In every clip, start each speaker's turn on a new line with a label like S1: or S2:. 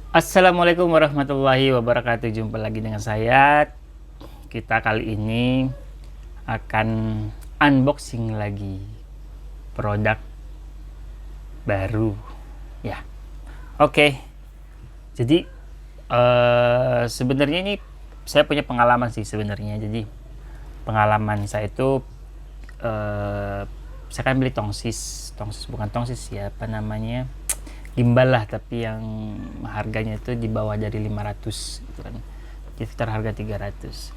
S1: Assalamualaikum warahmatullahi wabarakatuh. Jumpa lagi dengan saya. Kita kali ini akan unboxing lagi produk baru. Ya, oke. Jadi sebenarnya ini saya punya pengalaman sih sebenarnya. Jadi pengalaman saya itu eh, saya kan beli tongsis, bukan tongsis ya, apa namanya? Gimbal lah, tapi yang harganya itu di bawah dari 500 gitu kan. Jadi sekitar harga 300.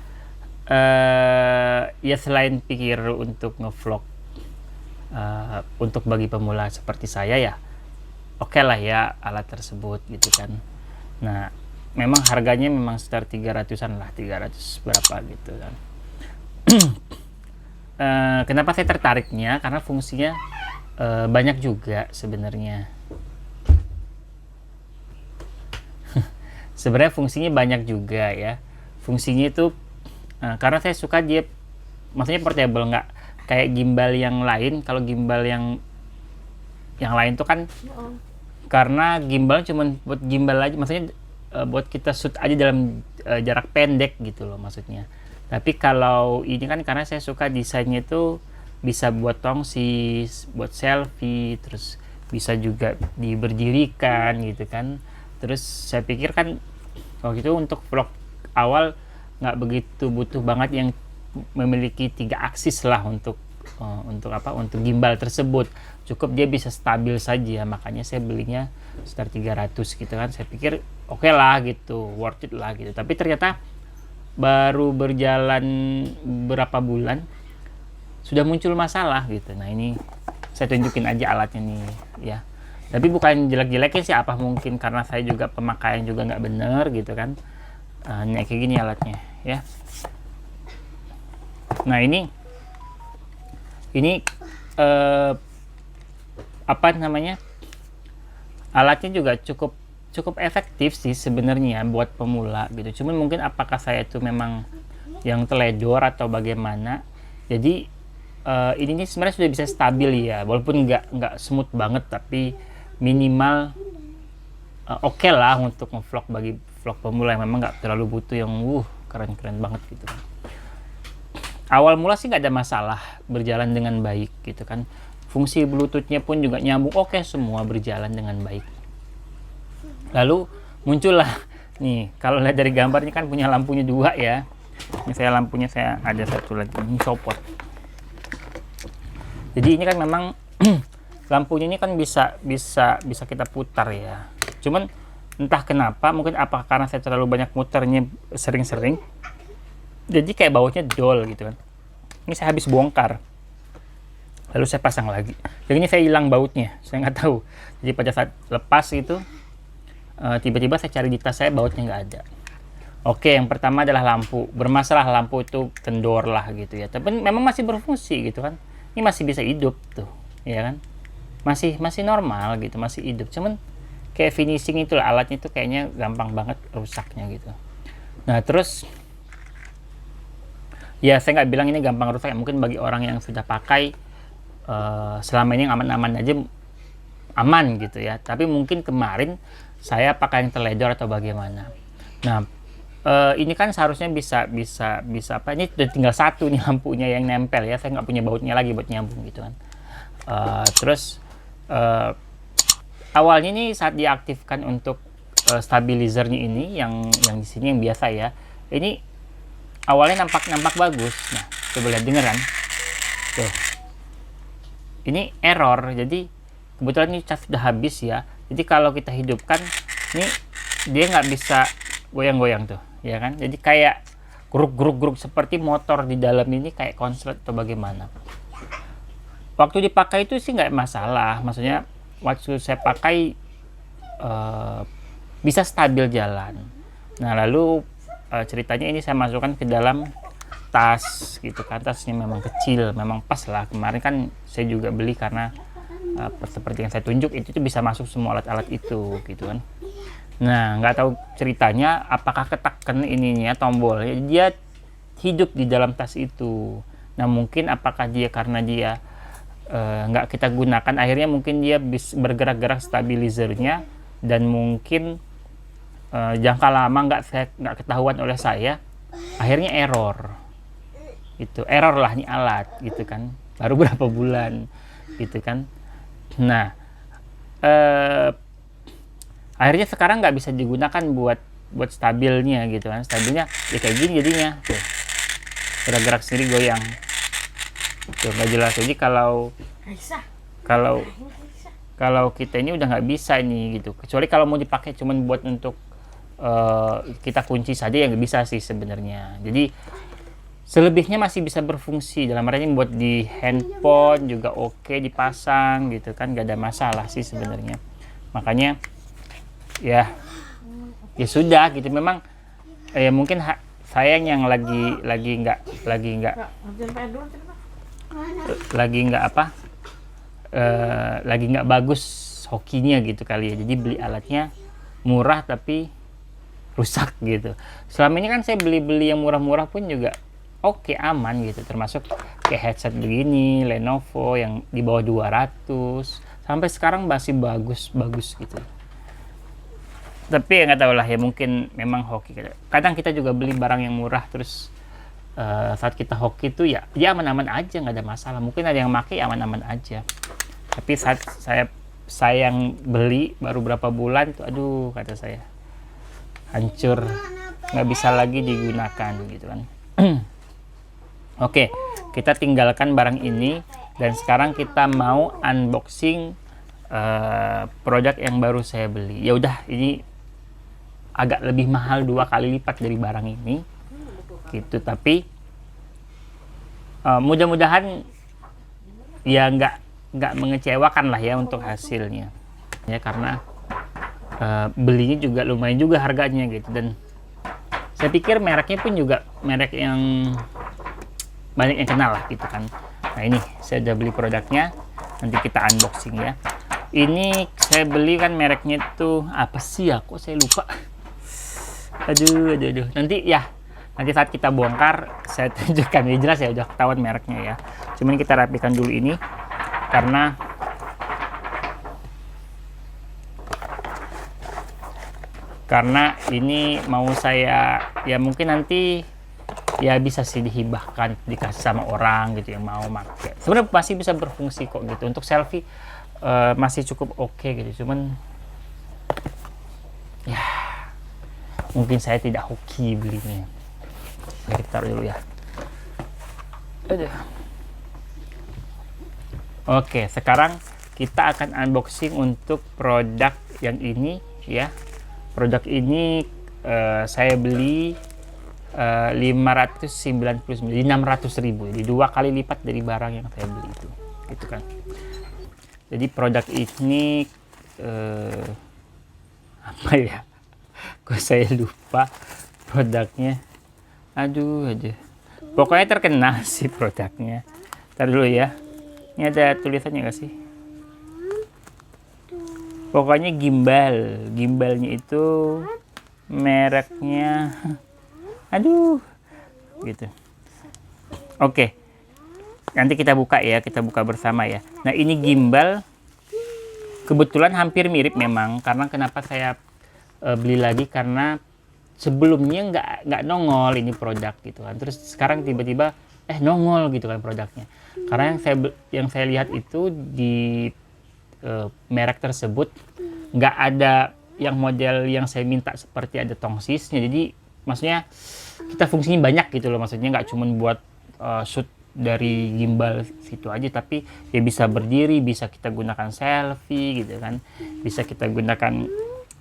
S1: Ya selain pikir untuk ngevlog untuk bagi pemula seperti saya ya, oke lah ya alat tersebut gitu kan. Nah, memang harganya memang sekitar 300-an lah, 300 berapa gitu kan. Kenapa saya tertariknya? Karena fungsinya banyak juga sebenarnya. Sebenarnya fungsinya banyak juga ya. Fungsinya itu karena saya suka dia, maksudnya portable, nggak kayak gimbal yang lain. Kalau gimbal yang lain tuh kan, karena gimbal cuman buat gimbal aja, maksudnya buat kita shoot aja dalam jarak pendek gitu loh maksudnya. Tapi kalau ini kan karena saya suka desainnya itu bisa buat tongsis, buat selfie, terus bisa juga diberdirikan gitu kan. Terus saya pikir kan waktu itu untuk vlog awal nggak begitu butuh banget yang memiliki 3 aksis lah untuk gimbal tersebut. Cukup dia bisa stabil saja, makanya saya belinya sekitar 300 gitu kan. Saya pikir oke lah gitu, worth it lah gitu. Tapi ternyata baru berjalan berapa bulan sudah muncul masalah gitu. Nah, ini saya tunjukin aja alatnya nih ya. Tapi bukan jelek-jelekin sih, apa mungkin karena saya juga pemakaian juga nggak bener gitu kan. Kayak gini alatnya ya. Nah, ini apa namanya, alatnya juga cukup cukup efektif sih sebenarnya buat pemula gitu. Cuman mungkin apakah saya itu memang yang teledor atau bagaimana. Jadi ini sebenarnya sudah bisa stabil ya, walaupun nggak smooth banget, tapi minimal oke lah untuk ngevlog bagi vlog pemula yang memang nggak terlalu butuh yang keren-keren banget gitu kan. Awal mula sih nggak ada masalah, berjalan dengan baik gitu kan. Fungsi bluetoothnya pun juga nyambung, oke, semua berjalan dengan baik. Lalu muncullah nih, kalau lihat dari gambarnya kan punya lampunya 2 ya. Ini saya lampunya, saya ada satu lagi, ini copot. Jadi ini kan memang lampunya ini kan bisa kita putar ya. Cuman entah kenapa, mungkin apa karena saya terlalu banyak muternya sering-sering, jadi kayak baunya dol gitu kan. Ini saya habis bongkar, lalu saya pasang lagi, jadi ini saya hilang bautnya, saya nggak tahu. Jadi pada saat lepas itu tiba-tiba saya cari di tas saya, bautnya nggak ada. Oke, yang pertama adalah lampu bermasalah. Lampu itu kendor lah gitu ya, tapi memang masih berfungsi gitu kan. Ini masih bisa hidup tuh ya kan, masih normal gitu, masih hidup. Cuman kayak finishing itu lah, alatnya itu kayaknya gampang banget rusaknya gitu. Nah, terus ya saya nggak bilang ini gampang rusak ya, mungkin bagi orang yang sudah pakai selama ini aman-aman aja, aman gitu ya. Tapi mungkin kemarin saya pakai yang teledor atau bagaimana. Nah, ini kan seharusnya bisa apa, ini udah tinggal satu nih lampunya yang nempel ya, saya nggak punya bautnya lagi buat nyambung gitu kan. Terus awalnya ini saat diaktifkan untuk stabilizernya ini, yang di sini yang biasa ya, ini awalnya nampak bagus. Nah, coba lihat, dengeran tuh, ini error. Jadi kebetulan ini cas sudah habis ya, jadi kalau kita hidupkan ini dia nggak bisa goyang-goyang tuh ya kan. Jadi kayak gruk seperti motor di dalam ini kayak konslet atau bagaimana. Waktu dipakai itu sih nggak masalah, maksudnya waktu saya pakai bisa stabil jalan. Nah, lalu ceritanya ini saya masukkan ke dalam tas gitu kan. Tasnya memang kecil, memang pas lah. Kemarin kan saya juga beli karena seperti yang saya tunjuk itu tuh bisa masuk semua alat-alat itu gitu kan. Nah, nggak tahu ceritanya apakah ketekan ininya tombolnya, dia hidup di dalam tas itu. Nah, mungkin apakah dia karena dia nggak kita gunakan, akhirnya mungkin dia bergerak-gerak stabilizernya, dan mungkin jangka lama nggak ketahuan oleh saya, akhirnya error gitu, error lah nih alat gitu kan, baru berapa bulan gitu kan. Nah, akhirnya sekarang nggak bisa digunakan buat stabilnya gitu kan, stabilnya ya kayak gini jadinya tuh, gerak-gerak sendiri goyang tuh, nggak jelas. Jadi kalau kita ini udah nggak bisa ini gitu, kecuali kalau mau dipakai cuman buat untuk kita kunci saja, yang nggak bisa sih sebenarnya. Jadi selebihnya masih bisa berfungsi, dalam artinya buat di handphone juga oke dipasang gitu kan, nggak ada masalah sih sebenarnya. Makanya ya sudah gitu, memang mungkin sayang yang lagi nggak bagus hokinya gitu kali ya, jadi beli alatnya murah tapi rusak gitu. Selama ini kan saya beli yang murah-murah pun juga oke, aman gitu, termasuk kayak headset begini Lenovo yang di bawah 200 sampai sekarang masih bagus gitu. Tapi ya nggak tahu lah ya, mungkin memang hoki. Kadang kita juga beli barang yang murah, terus saat kita hoki itu ya aman-aman aja, nggak ada masalah. Mungkin ada yang pakai aman-aman aja. Tapi saat saya yang beli baru berapa bulan itu, aduh kata saya, hancur, nggak bisa lagi digunakan gitu kan. Oke, kita tinggalkan barang ini dan sekarang kita mau unboxing produk yang baru saya beli. Ya udah, ini agak lebih mahal 2 kali lipat dari barang ini gitu, tapi mudah-mudahan ya nggak mengecewakan lah ya untuk hasilnya ya, karena belinya juga lumayan juga harganya gitu, dan saya pikir mereknya pun juga merek yang banyak yang kenal lah gitu kan. Nah ini saya udah beli produknya, nanti kita unboxing ya. Ini saya beli kan mereknya itu apa sih ya, kok saya lupa. Aduh. Nanti saat kita bongkar saya tunjukkan, ya jelas ya udah ketahuan mereknya ya. Cuman kita rapikan dulu ini karena ini mau saya ya, mungkin nanti ya bisa sih dihibahkan, dikasih sama orang gitu yang mau pakai. Sebenarnya masih bisa berfungsi kok gitu, untuk selfie masih cukup oke gitu. Cuman ya mungkin saya tidak hoki belinya. Kita taruh dulu ya. Oke, sekarang kita akan unboxing untuk produk yang ini ya. Produk ini saya beli 599, 600.000, jadi 2 kali lipat dari barang yang saya beli itu gitu kan. Jadi produk ini apa ya, kok saya lupa produknya, aduh. Pokoknya terkenal sih produknya. Ntar dulu ya, ini ada tulisannya nggak sih? Pokoknya gimbalnya itu mereknya, aduh gitu. Oke, nanti kita buka ya, kita buka bersama ya. Nah ini gimbal kebetulan hampir mirip memang, karena kenapa saya beli lagi, karena sebelumnya nggak nongol ini produk gitu kan, terus sekarang tiba-tiba nongol gitu kan produknya. Karena yang saya lihat itu di merek tersebut nggak ada yang model yang saya minta, seperti ada tongsisnya. Jadi maksudnya kita fungsinya banyak gitu loh, maksudnya nggak cuma buat shoot dari gimbal situ aja, tapi ya bisa berdiri, bisa kita gunakan selfie gitu kan, bisa kita gunakan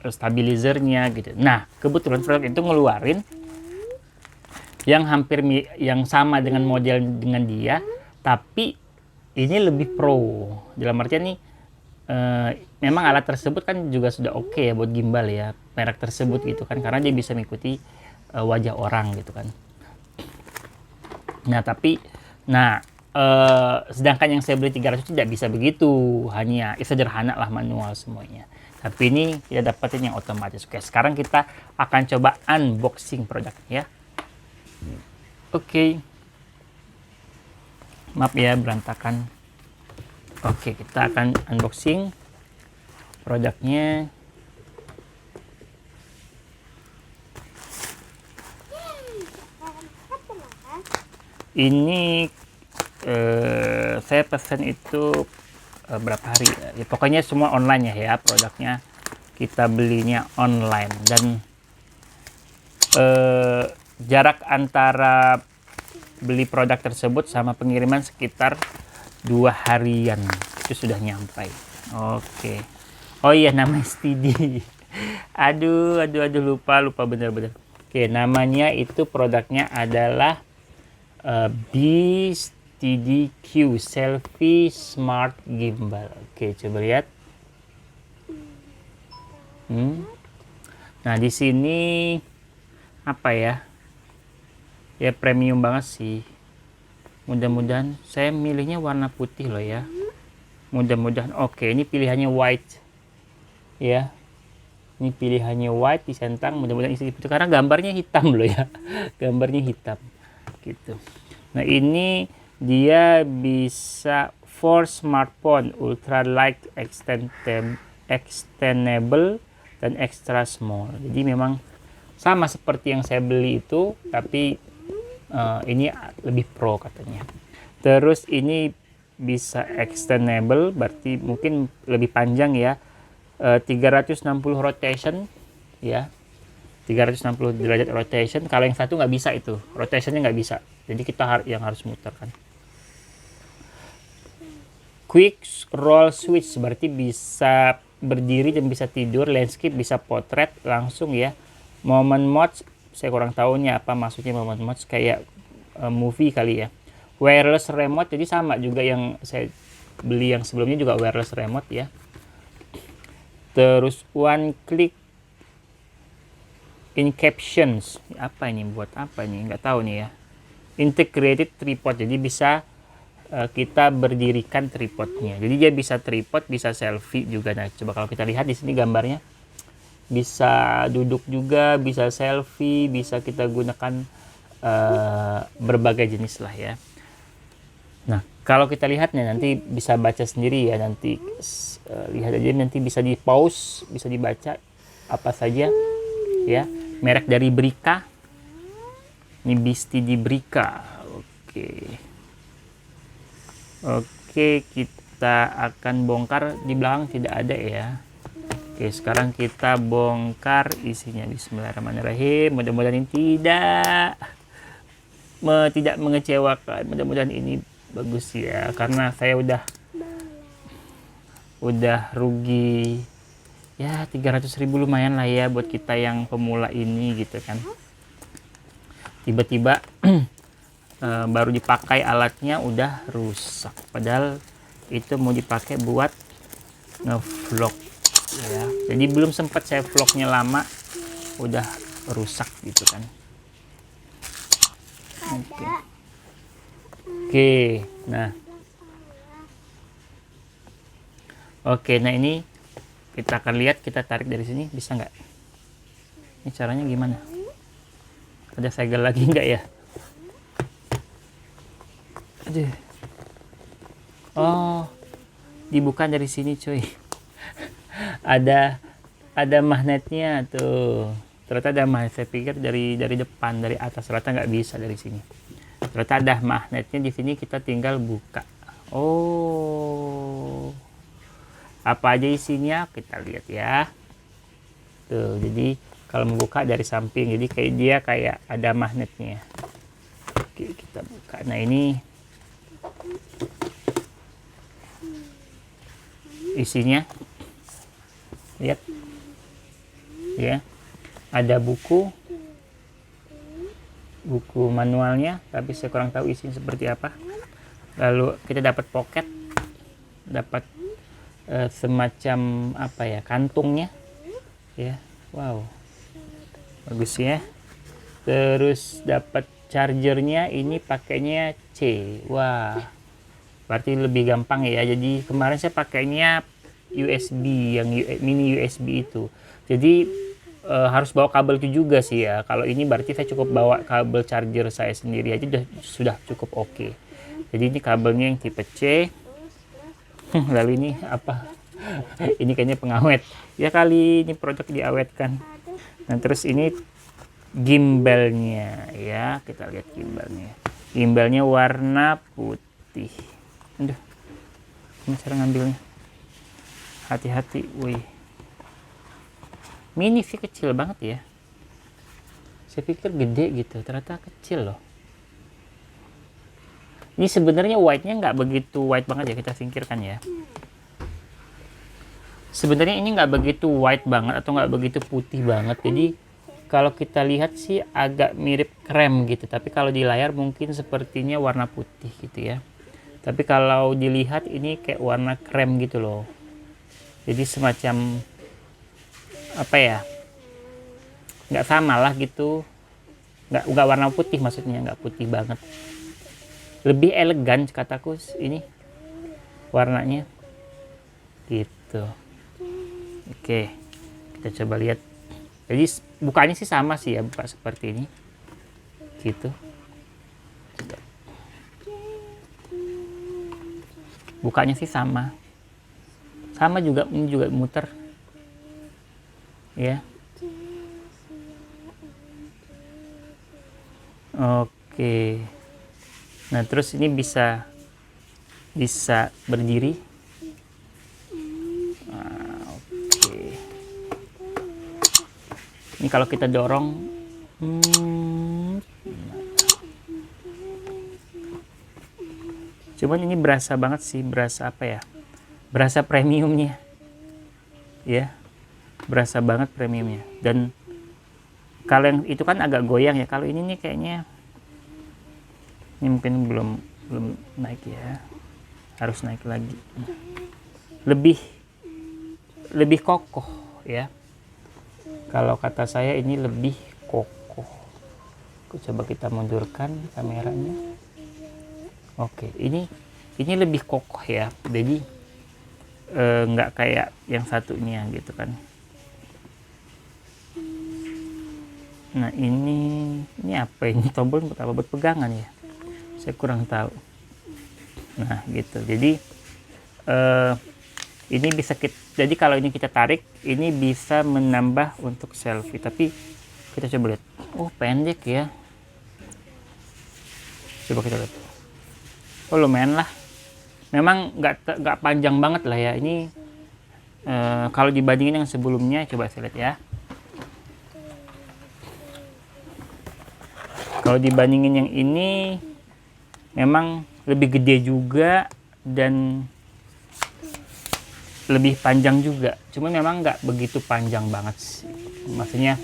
S1: stabilizernya gitu. Nah kebetulan produk itu ngeluarin yang yang sama dengan model dengan dia, tapi ini lebih pro. Dalam artian nih memang alat tersebut kan juga sudah oke ya buat gimbal ya, merek tersebut gitu kan, karena dia bisa mengikuti wajah orang gitu kan. Nah tapi sedangkan yang saya beli 300 tidak bisa begitu, hanya sederhana lah, manual semuanya. Tapi ini kita dapatin yang otomatis. Oke, sekarang kita akan coba unboxing produknya ya. Oke. Maaf ya berantakan. Oke, kita akan unboxing produknya. Ini saya pesan itu berapa hari ya, pokoknya semua online ya produknya kita belinya online, dan jarak antara beli produk tersebut sama pengiriman sekitar 2 harian itu sudah nyampai. Oke. Oh iya, nama STD. aduh lupa bener-bener. Oke, namanya itu produknya adalah BeastDQ Selfie Smart Gimbal. Oke, coba lihat. Nah, di sini apa ya? Ya premium banget sih. Mudah-mudahan saya milihnya warna putih loh ya. Mudah-mudahan oke. Ini pilihannya white. Ya. Ini pilihannya white disentang. Mudah-mudahan isi putih karena gambarnya hitam loh ya. Gambarnya hitam. Gitu. Nah, ini dia bisa for smartphone ultra light extendable dan extra small. Jadi memang sama seperti yang saya beli itu, tapi ini lebih pro katanya. Terus ini bisa extendable, berarti mungkin lebih panjang ya. 360 rotation ya. 360 derajat rotation. Kalau yang satu nggak bisa itu, rotationnya nggak bisa. Jadi kita yang harus muter kan. Quick roll switch, berarti bisa berdiri dan bisa tidur. Landscape bisa potret langsung ya. Moment mode saya kurang tahunya apa maksudnya moment mode, kayak movie kali ya. Wireless remote, jadi sama juga yang saya beli yang sebelumnya juga wireless remote ya. Terus one click in captions, apa ini, buat apa ini, nggak tahu nih ya. Integrated tripod, jadi bisa kita berdirikan tripodnya, jadi dia bisa tripod, bisa selfie juga. Nah, coba kalau kita lihat di sini gambarnya, bisa duduk juga, bisa selfie, bisa kita gunakan berbagai jenis lah ya. Nah, kalau kita lihat nih nanti bisa baca sendiri ya, nanti lihat aja, nanti bisa di pause, bisa dibaca apa saja ya. Merek dari Brika, ini BeastDQ Brika. Oke, kita akan bongkar. Di belakang tidak ada ya. Oke, sekarang kita bongkar isinya. Bismillahirrahmanirrahim. Mudah-mudahan ini tidak mengecewakan. Mudah-mudahan ini bagus ya, karena saya udah rugi ya 300.000, lumayan lah ya buat kita yang pemula ini gitu kan. Tiba-tiba baru dipakai alatnya udah rusak, padahal itu mau dipakai buat ngevlog ya. Jadi belum sempat saya vlognya lama udah rusak gitu kan. Oke, nah ini kita akan lihat, kita tarik dari sini, bisa nggak? Ini caranya gimana? Ada segel lagi nggak ya? Aduh. Oh, dibuka dari sini cuy. ada magnetnya tuh. Ternyata ada magnet. Saya pikir dari depan, dari atas. Ternyata nggak bisa dari sini. Ternyata ada magnetnya di sini, kita tinggal buka. Oh, apa aja isinya kita lihat ya. Tuh, jadi kalau membuka dari samping, jadi kayak ada magnetnya. Oke, kita buka. Nah, ini isinya, lihat ya, ada buku manualnya, tapi saya kurang tahu isinya seperti apa. Lalu kita dapat pocket, dapat semacam apa ya, kantungnya ya. Wow, bagus ya. Terus dapat chargernya, ini pakainya C. Wah, berarti lebih gampang ya. Jadi kemarin saya pakainya USB, yang mini USB itu. Jadi harus bawa kabel itu juga sih ya. Kalau ini berarti saya cukup bawa kabel charger saya sendiri aja sudah cukup oke. Jadi ini kabelnya yang tipe C. Lalu ini apa? Ini kayaknya pengawet. Ya kali ini produk diawetkan. Nah, terus ini gimbalnya ya, kita lihat gimbalnya. Gimbalnya warna putih. Aduh, gimana cara ngambilnya? Hati-hati, wih. Mini sih, kecil banget ya. Saya pikir gede gitu, ternyata kecil loh. Ini sebenarnya white-nya nggak begitu white banget ya, kita singkirkan ya. Sebenarnya ini nggak begitu white banget atau nggak begitu putih banget. Jadi kalau kita lihat sih agak mirip krem gitu. Tapi kalau di layar mungkin sepertinya warna putih gitu ya. Tapi kalau dilihat ini kayak warna krem gitu loh. Jadi semacam apa ya? Nggak sama lah gitu. Nggak warna putih maksudnya, nggak putih banget. Lebih elegan kataku ini warnanya gitu. Oke, kita coba lihat. Jadi bukanya sih sama sih ya, buka seperti ini gitu. Bukanya sih sama juga, ini juga muter ya. Oke, nah terus ini bisa berdiri. Ini kalau kita dorong, cuman ini berasa banget sih, berasa apa ya? Berasa premiumnya, ya, berasa banget premiumnya. Dan kalau yang itu kan agak goyang ya. Kalau ini nih kayaknya, ini mungkin belum naik ya, harus naik lagi. Lebih kokoh ya. Kalau kata saya ini lebih kokoh. Coba kita mundurkan kameranya. Oke, ini lebih kokoh ya. Jadi nggak kayak yang satunya gitu kan. Nah ini apa ini, tombol buat apa? Buat pegangan ya? Saya kurang tahu. Nah gitu. Jadi ini bisa jadi kalau ini kita tarik, ini bisa menambah untuk selfie. Tapi kita coba lihat. Oh pendek ya. Coba kita lihat. Oh lumayan lah. Memang nggak panjang banget lah ya. Ini kalau dibandingin yang sebelumnya, coba saya lihat ya. Kalau dibandingin yang ini, memang lebih gede juga dan lebih panjang juga. Cuma memang nggak begitu panjang banget sih. Maksudnya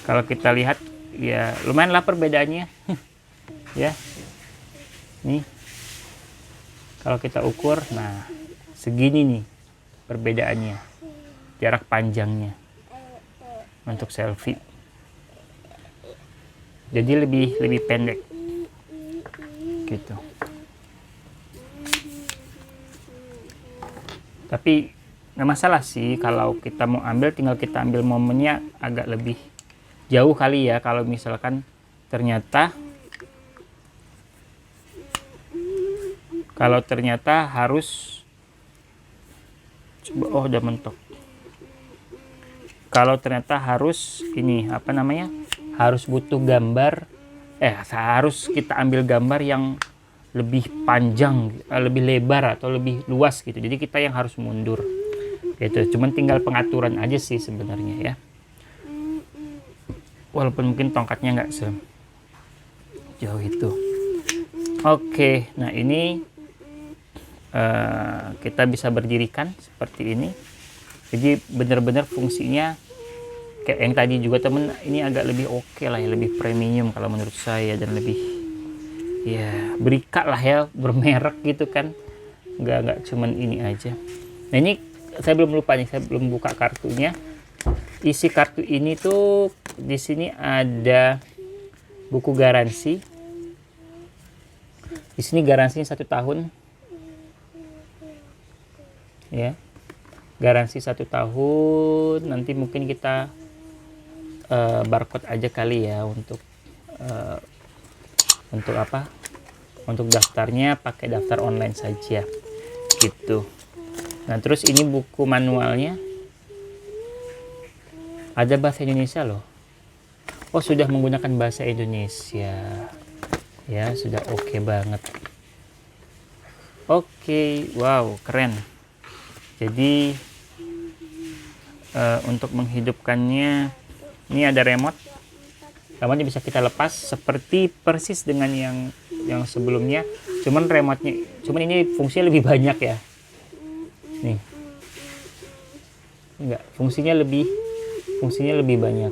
S1: kalau kita lihat ya lumayan lah perbedaannya. Ya. Nih. Kalau kita ukur, nah segini nih perbedaannya. Jarak panjangnya untuk selfie. Jadi lebih pendek. Gitu. Tapi nggak masalah sih kalau kita mau ambil, tinggal kita ambil momennya agak lebih jauh kali ya. Kalau misalkan ternyata harus coba, oh udah mentok. Kalau ternyata harus ini apa namanya, harus butuh gambar, harus kita ambil gambar yang lebih panjang, lebih lebar atau lebih luas gitu. Jadi kita yang harus mundur gitu. Cuman tinggal pengaturan aja sih sebenarnya ya. Walaupun mungkin tongkatnya nggak sejauh itu. Oke, nah ini kita bisa berdirikan seperti ini. Jadi benar-benar fungsinya kayak yang tadi juga temen, ini agak lebih oke lah ya, lebih premium kalau menurut saya, dan lebih ya berikat lah ya, bermerek gitu kan, nggak cuman ini aja. Nah ini saya belum lupa nih, saya belum buka kartunya. Isi kartu ini tuh di sini ada buku garansi. Di sini garansinya 1 tahun ya, garansi 1 tahun. Nanti mungkin kita barcode aja kali ya untuk apa, untuk daftarnya pakai daftar online saja gitu. Nah terus ini buku manualnya ada bahasa Indonesia loh. Oh sudah menggunakan bahasa Indonesia Ya, sudah oke banget. Oke, wow, keren. Jadi untuk menghidupkannya, ini ada remote. Remote bisa kita lepas seperti persis dengan yang sebelumnya. Cuman ini fungsinya lebih banyak ya. Nih, enggak, fungsinya lebih banyak.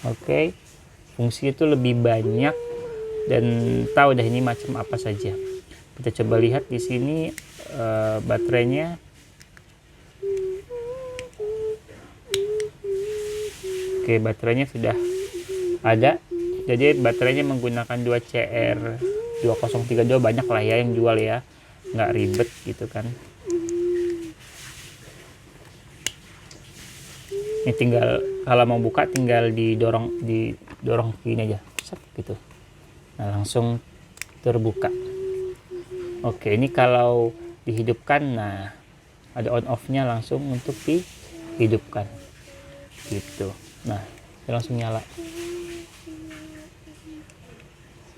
S1: Oke, fungsi itu lebih banyak dan tahu dah ini macam apa saja. Kita coba lihat di sini baterainya. Oke, baterainya sudah ada. Jadi baterainya menggunakan 2CR2032, banyak lah ya yang jual ya, nggak ribet gitu kan. Ini tinggal kalau mau buka tinggal didorong gini aja, set gitu. Nah, langsung terbuka. Oke, ini kalau dihidupkan, nah ada on off-nya langsung untuk dihidupkan gitu. Nah, dia langsung nyala.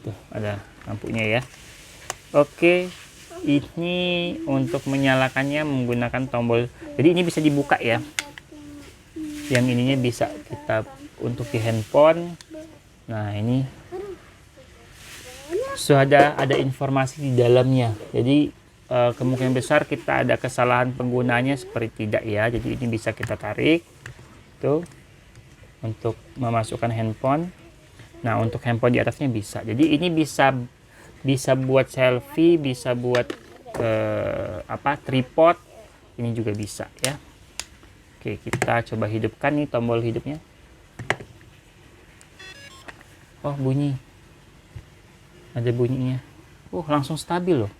S1: Tuh, ada lampunya ya. Oke, ini untuk menyalakannya menggunakan tombol. Jadi ini bisa dibuka ya. Yang ininya bisa kita untuk di handphone. Nah, ini sudah ada informasi di dalamnya. Jadi kemungkinan besar kita ada kesalahan penggunanya seperti tidak ya. Jadi ini bisa kita tarik tuh untuk memasukkan handphone. Nah, untuk handphone di atasnya bisa. Jadi ini bisa buat selfie, bisa buat tripod. Ini juga bisa ya. Oke, kita coba hidupkan nih tombol hidupnya. Oh, bunyi. Ada bunyinya. Langsung stabil loh.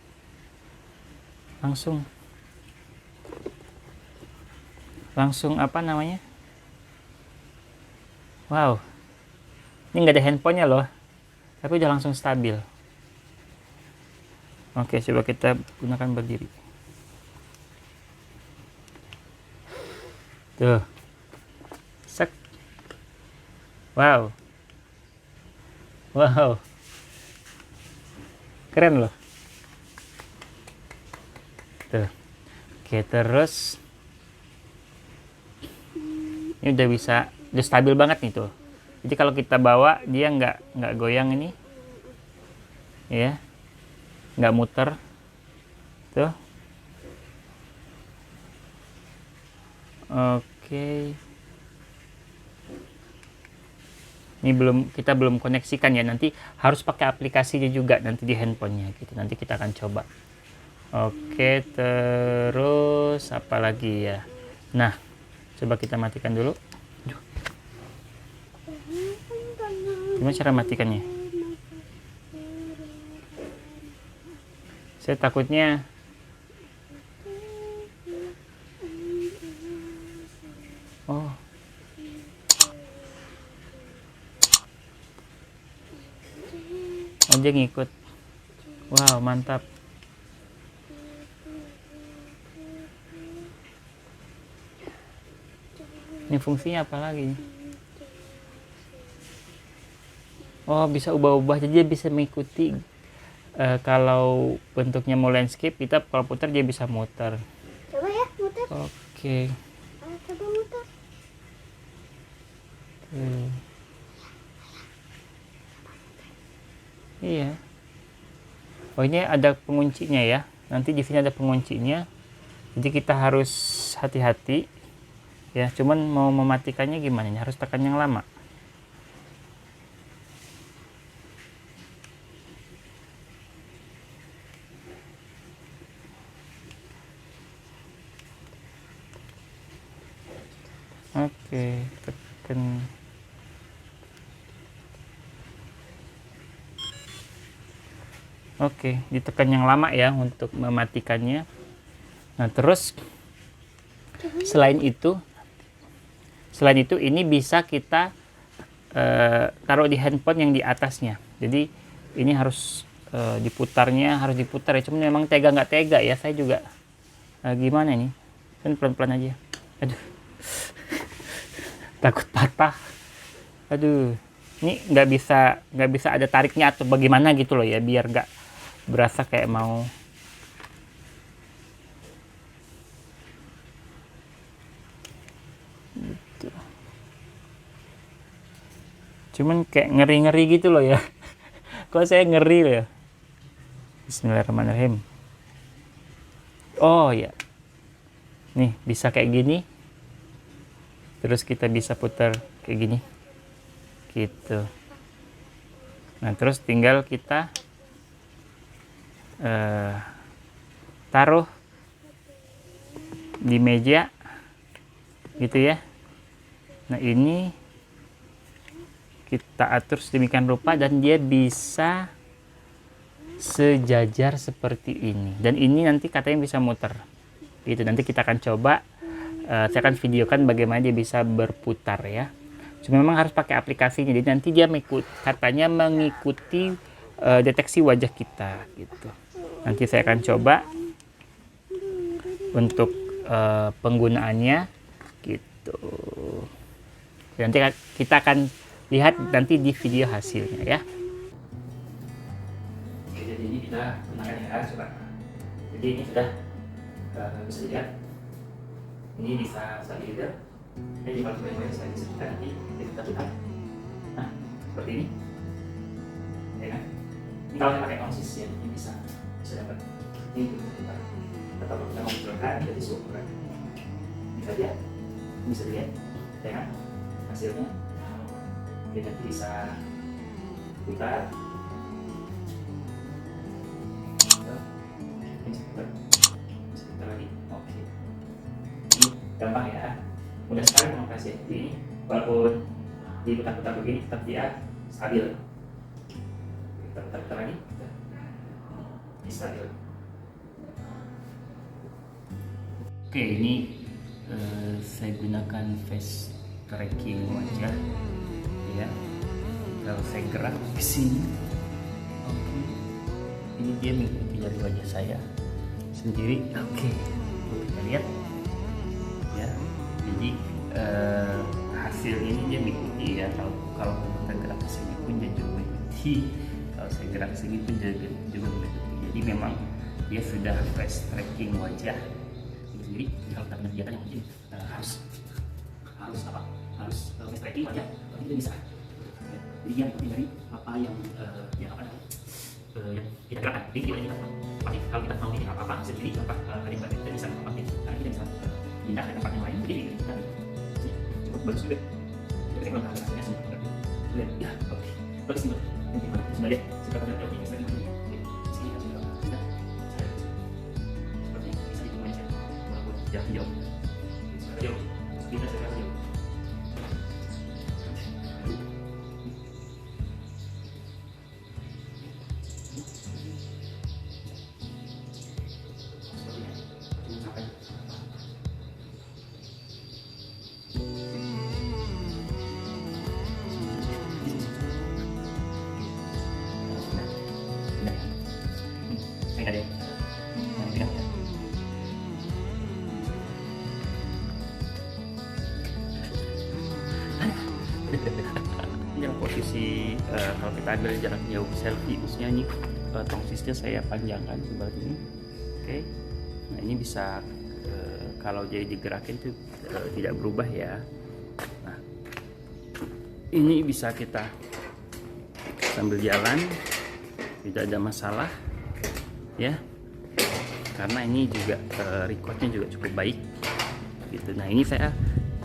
S1: Langsung apa namanya? Wow. Ini nggak ada handphonenya loh. Tapi udah langsung stabil. Oke, coba kita gunakan berdiri. Tuh. Sek. Wow. Keren loh. Tuh. Oke, terus ini udah stabil banget nih tuh. Jadi kalau kita bawa dia nggak goyang ini. Ya. Nggak muter. Tuh. Oke. Ini kita belum koneksikan ya, nanti harus pakai aplikasinya juga nanti di handphonenya gitu. Nanti kita akan coba. Oke, terus apa lagi ya? Nah, coba kita matikan dulu. Gimana cara matikannya? Saya takutnya dia ngikut. Wow, mantap. Ini fungsinya apa lagi? Bisa ubah-ubah, jadi dia bisa mengikuti. Kalau bentuknya mau landscape, kita kalau putar dia bisa muter.
S2: Coba ya, muter.
S1: Oke.
S2: Coba muter.
S1: Iya. Ini ada penguncinya ya. Nanti di sini ada penguncinya. Jadi kita harus hati-hati. Ya, cuman mau mematikannya gimana? Ini harus tekan yang lama. Oke, tekan. Oke, ditekan yang lama ya untuk mematikannya. Nah, terus selain itu ini bisa kita taruh di handphone yang di atasnya. Jadi ini harus diputar ya. Cuman memang tega nggak tega ya. Saya juga gimana nih? Kan pelan-pelan aja. Aduh, takut patah. Aduh. Ini nggak bisa ada tariknya atau bagaimana gitu loh ya, biar nggak berasa kayak mau gitu. Cuman kayak ngeri-ngeri gitu loh ya. Kok saya ngeri loh ya. Bismillahirrahmanirrahim. Oh ya, nih bisa kayak gini, terus kita bisa putar kayak gini gitu. Nah terus tinggal kita taruh di meja gitu ya. Nah ini kita atur sedemikian rupa dan dia bisa sejajar seperti ini, dan ini nanti katanya bisa muter gitu. Nanti kita akan coba, saya akan videokan bagaimana dia bisa berputar ya. Cuma memang harus pakai aplikasinya, jadi nanti dia katanya mengikuti deteksi wajah kita gitu. Nanti saya akan coba untuk penggunaannya gitu. Nanti kita akan lihat nanti di video hasilnya ya. Oke, jadi ini kita gunakan ya, coba. Jadi ini sudah bisa dilihat. Ini bisa leader. Jadi kalau sebenarnya saya bisa nanti kita lihat. Nah, seperti ini. Ya kan? Ini kalau pakai konsis ya, ini bisa dapat. Ini kita tetap kita munculkan jadi ukuran. Bisa lihat, ya kan? Hasilnya. Oke, nanti bisa putar. Lagi. Oke. Ini gampang ya. Mudah sekali mengoperasi ini. Walaupun diputar-putar begini tetap dia stabil. Kita putar-putar lagi. Ini stabil. Oke, ini saya gunakan face tracking wajah ya. Kalau saya gerak ke sini, oke, ini dia mengikuti dari wajah saya sendiri. Oke, kita lihat ya. Jadi hasil ini dia mengikuti ya. Kalau kita gerak ke sini pun dia juga mengikuti. Kalau saya gerak ke sini pun juga mengikuti. Jadi memang dia sudah face tracking wajah sendiri. Kalau kita kegiatan yang mungkin harus face tracking wajah, tidak bisa. Jadi dia mengikuti dari apa yang yang kita gerakkan. Jadi kita kalau kita mau ini apa sendiri, kita bisa melakukan itu. Karena kita bisa pindah ke tempat yang lain. Jadi kita cukup bagus juga. Kita belum tahu hasilnya sebenarnya. Lihat, ya, oke, bagus nih. Sudah lihat, sudah pada oke. Sini kan sudah seperti bisa dimainkan walaupun jarak jauh. Jauh, kita sekarang jauh. Dalam posisi kalau kita ambil jarak jauh selfie, khususnya ini tongsisnya saya panjangkan seperti ini. Oke, nah ini bisa kalau jadi digerakin itu tidak berubah ya. Nah, ini bisa kita sambil jalan, tidak ada masalah ya, karena ini juga recordnya juga cukup baik gitu. Nah ini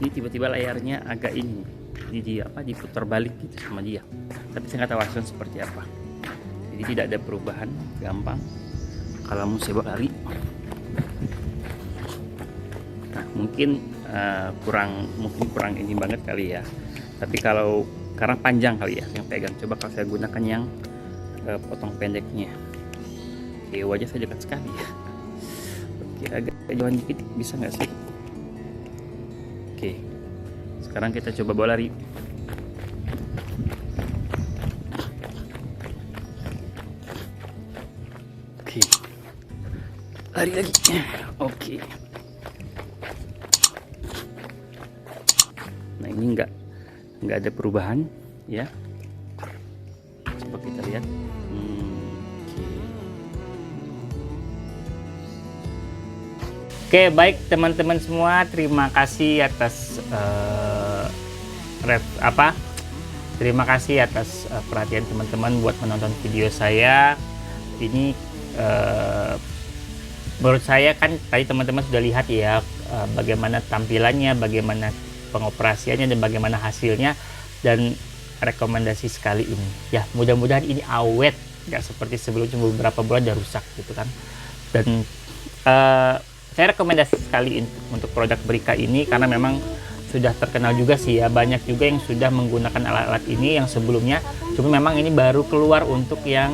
S1: tiba-tiba layarnya agak ini diputar balik gitu sama dia, tapi saya nggak tahu hasilnya seperti apa. Jadi tidak ada perubahan, gampang. Kalau mau saya bawa lari, nah mungkin kurang ini banget kali ya. Tapi kalau karena panjang kali ya yang pegang, coba kalau saya gunakan yang potong pendeknya. Oke, wajah saya dekat sekali ya. Oke, agak jauhan dikit, bisa nggak sih? Oke, sekarang kita coba bawa lari. Oke, lari lagi. Oke. Nah ini nggak ada perubahan ya. ya. Oke, baik teman-teman semua, terima kasih atas terima kasih atas perhatian teman-teman buat menonton video saya. Ini menurut saya kan tadi teman-teman sudah lihat ya bagaimana tampilannya, bagaimana pengoperasiannya dan bagaimana hasilnya, dan rekomendasi sekali ini. Ya, mudah-mudahan ini awet, nggak seperti sebelumnya beberapa bulan udah rusak gitu kan. Dan saya rekomendasi sekali untuk produk Brika ini karena memang sudah terkenal juga sih ya, banyak juga yang sudah menggunakan alat-alat ini yang sebelumnya, cuma memang ini baru keluar untuk yang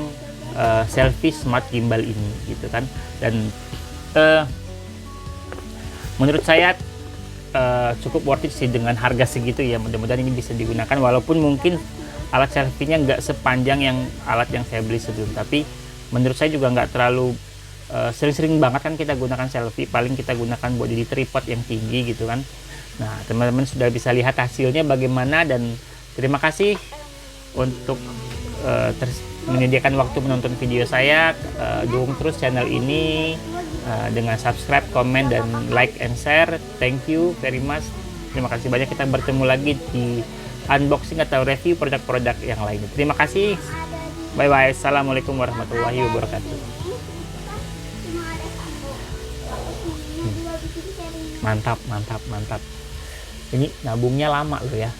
S1: selfie smart gimbal ini gitu kan. Dan menurut saya cukup worth it sih dengan harga segitu ya. Mudah-mudahan ini bisa digunakan walaupun mungkin alat selfie-nya nggak sepanjang yang alat yang saya beli sebelum, tapi menurut saya juga nggak terlalu sering-sering banget kan kita gunakan selfie, paling kita gunakan buat jadi tripod yang tinggi gitu kan. Nah, teman-teman sudah bisa lihat hasilnya bagaimana, dan terima kasih untuk menyediakan waktu menonton video saya. Dukung terus channel ini dengan subscribe, komen, dan like and share. Thank you very much. Terima kasih banyak. Kita bertemu lagi di unboxing atau review produk-produk yang lainnya. Terima kasih. Bye bye. Assalamualaikum warahmatullahi wabarakatuh. Mantap. Ini nabungnya lama loh ya.